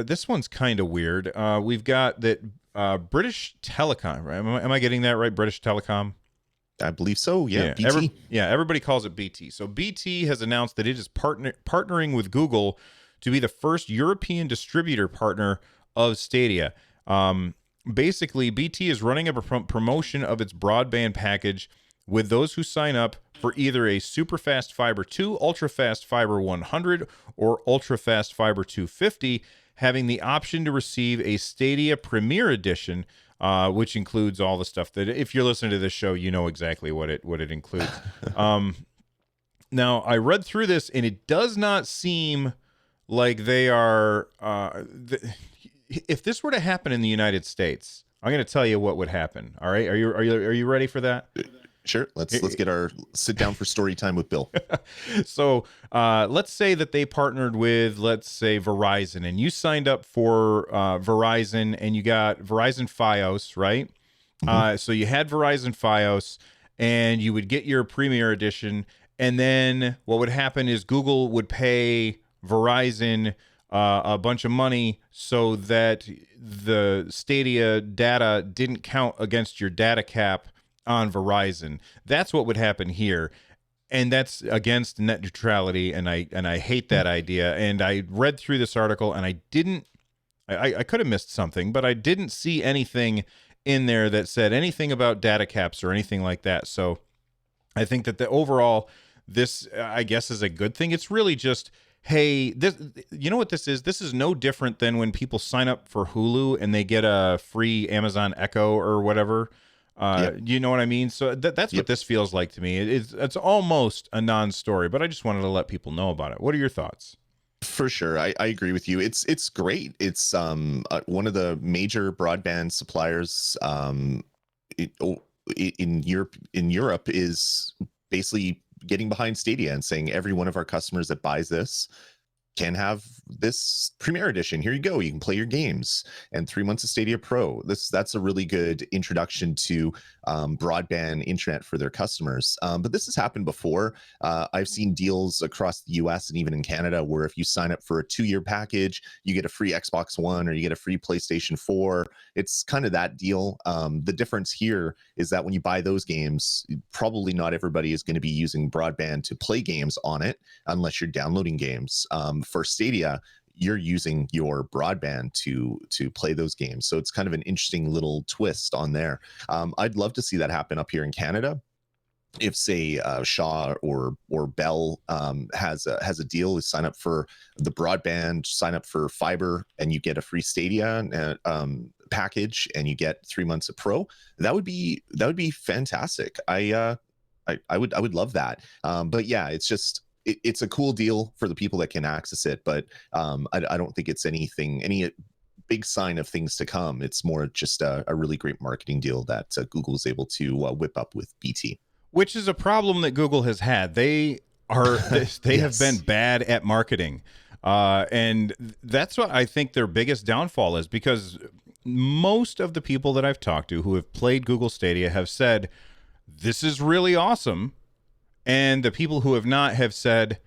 this one's kind of weird. We've got that British Telecom. Right? Am I getting that right? British Telecom. I believe so. Yeah, BT. Everybody calls it BT. So BT has announced that it is partnering with Google to be the first European distributor partner of Stadia. Basically, BT is running a promotion of its broadband package with those who sign up for either a super fast fiber 2, ultra fast fiber 100, or ultra fast fiber 250, having the option to receive a Stadia Premier Edition, which includes all the stuff that, if you're listening to this show, you know exactly what it includes. Now, I read through this, and it does not seem like they are. If this were to happen in the United States, I'm going to tell you what would happen. All right, are you ready for that? Sure. Let's sit down for story time with Bill. So let's say that they partnered with, let's say, Verizon, and you signed up for Verizon, and you got Verizon Fios, right? Mm-hmm. So you had Verizon Fios, and you would get your Premier Edition, and then what would happen is Google would pay Verizon a bunch of money so that the Stadia data didn't count against your data cap on Verizon. That's what would happen here, and that's against net neutrality, and I hate that idea. And I read through this article, and I could have missed something, but I didn't see anything in there that said anything about data caps or anything like that. So I think that the overall, this, I guess, is a good thing. It's really just, hey, this, you know what this is? This is no different than when people sign up for Hulu and they get a free Amazon Echo or whatever. You know what I mean? So that's what this feels like to me. It's almost a non-story, but I just wanted to let people know about it. What are your thoughts? For sure, I agree with you. It's great. It's one of the major broadband suppliers in Europe is basically getting behind Stadia and saying every one of our customers that buys this can have this Premier Edition. Here you go. You can play your games and 3 months of Stadia Pro. That's a really good introduction to broadband internet for their customers. But this has happened before. I've seen deals across the US and even in Canada where if you sign up for a 2-year package, you get a free Xbox One or you get a free PlayStation 4. It's kind of that deal. The difference here is that when you buy those games, probably not everybody is going to be using broadband to play games on it unless you're downloading games. For Stadia, you're using your broadband to play those games. So it's kind of an interesting little twist on there. I'd love to see that happen up here in Canada. If, say, Shaw or Bell has a deal, sign up for the broadband, sign up for fiber, and you get a free Stadia package, and you get 3 months of Pro. That would be fantastic. I would love that. But yeah, it's just. It's a cool deal for the people that can access it, but I don't think it's any big sign of things to come. It's more just a really great marketing deal that Google is able to whip up with BT. Which is a problem that Google has had. They have been bad at marketing. And that's what I think their biggest downfall is, because most of the people that I've talked to who have played Google Stadia have said, this is really awesome. And the people who have not have said,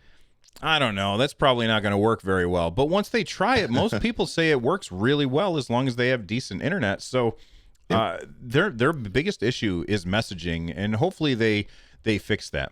I don't know, that's probably not going to work very well. But once they try it, most people say it works really well as long as they have decent internet. So their biggest issue is messaging, and hopefully they fix that.